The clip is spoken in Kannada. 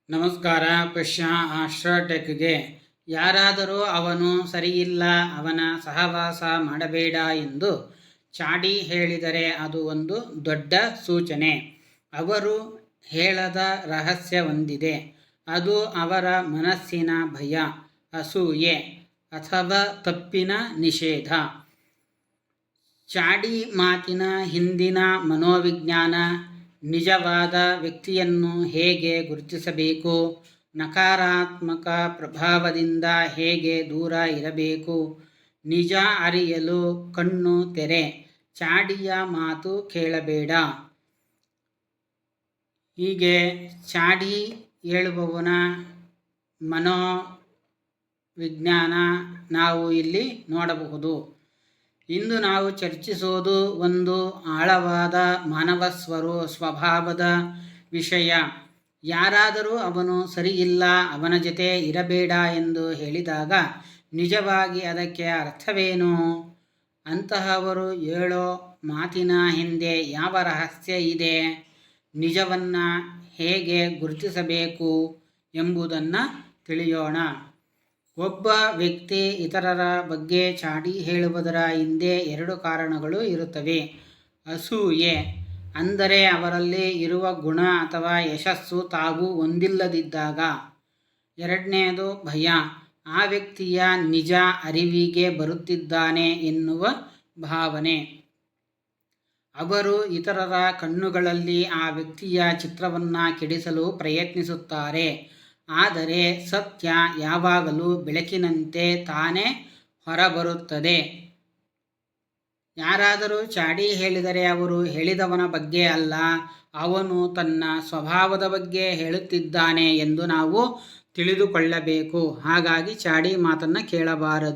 ನಮಸ್ಕಾರ. ಪಶ್ಯ ಆಸ್ಟ್ರಾಟೆಕ್ಗೆ ಯಾರಾದರೂ ಅವನು ಸರಿಯಿಲ್ಲ, ಅವನ ಸಹವಾಸ ಮಾಡಬೇಡ ಎಂದು ಚಾಡಿ ಹೇಳಿದರೆ ಅದು ಒಂದು ದೊಡ್ಡ ಸೂಚನೆ. ಅವರು ಹೇಳದ ರಹಸ್ಯ ಒಂದಿದೆ. ಅದು ಅವರ ಮನಸ್ಸಿನ ಭಯ, ಅಸೂಯೆ ಅಥವಾ ತಪ್ಪಿನ ನಿಷೇಧ. ಚಾಡಿ ಮಾತಿನ ಹಿಂದಿನ ಮನೋವಿಜ್ಞಾನ, ನಿಜವಾದ ವ್ಯಕ್ತಿಯನ್ನು ಹೇಗೆ ಗುರುತಿಸಬೇಕು, ನಕಾರಾತ್ಮಕ ಪ್ರಭಾವದಿಂದ ಹೇಗೆ ದೂರ ಇರಬೇಕು, ನಿಜ ಅರಿಯಲು ಕಣ್ಣು ತೆರೆ, ಚಾಡಿಯ ಮಾತು ಕೇಳಬೇಡ. ಹೀಗೆ ಚಾಡಿ ಹೇಳುವವನ ಮನೋವಿಜ್ಞಾನ ನಾವು ಇಲ್ಲಿ ನೋಡಬಹುದು. ಇಂದು ನಾವು ಚರ್ಚಿಸೋದು ಒಂದು ಆಳವಾದ ಮಾನವ ಸ್ವಭಾವದ ವಿಷಯ. ಯಾರಾದರೂ ಅವನು ಸರಿಯಿಲ್ಲ, ಅವನ ಜೊತೆ ಇರಬೇಡ ಎಂದು ಹೇಳಿದಾಗ ನಿಜವಾಗಿ ಅದಕ್ಕೆ ಅರ್ಥವೇನು? ಅಂತಹವರು ಹೇಳೋ ಮಾತಿನ ಹಿಂದೆ ಯಾವ ರಹಸ್ಯ ಇದೆ? ನಿಜವನ್ನು ಹೇಗೆ ಗುರುತಿಸಬೇಕು ಎಂಬುದನ್ನು ತಿಳಿಯೋಣ. ಒಬ್ಬ ವ್ಯಕ್ತಿ ಇತರರ ಬಗ್ಗೆ ಚಾಡಿ ಹೇಳುವುದರ ಹಿಂದೆ ಎರಡು ಕಾರಣಗಳು ಇರುತ್ತವೆ. ಅಸೂಯೆ, ಅಂದರೆ ಅವರಲ್ಲಿ ಇರುವ ಗುಣ ಅಥವಾ ಯಶಸ್ಸು ತಾವು ಹೊಂದಿಲ್ಲದಿದ್ದಾಗ. ಎರಡನೆಯದು ಭಯ, ಆ ವ್ಯಕ್ತಿಯ ನಿಜ ಅರಿವಿಗೆ ಬರುತ್ತಿದ್ದಾನೆ ಎನ್ನುವ ಭಾವನೆ. ಅವರು ಇತರರ ಕಣ್ಣುಗಳಲ್ಲಿ ಆ ವ್ಯಕ್ತಿಯ ಚಿತ್ರವನ್ನು ಕೆಡಿಸಲು ಪ್ರಯತ್ನಿಸುತ್ತಾರೆ. ಆದರೆ ಸತ್ಯ ಯಾವಾಗಲೂ ಬೆಳಕಿನಂತೆ ತಾನೇ ಹೊರಬರುತ್ತದೆ. ಯಾರಾದರೂ ಚಾಡಿ ಹೇಳಿದರೆ ಅವರು ಹೇಳಿದವನ ಬಗ್ಗೆ ಅಲ್ಲ, ಅವನು ತನ್ನ ಸ್ವಭಾವದ ಬಗ್ಗೆ ಹೇಳುತ್ತಿದ್ದಾನೆ ಎಂದು ನಾವು ತಿಳಿದುಕೊಳ್ಳಬೇಕು. ಹಾಗಾಗಿ ಚಾಡಿ ಮಾತನ್ನು ಕೇಳಬಾರದು.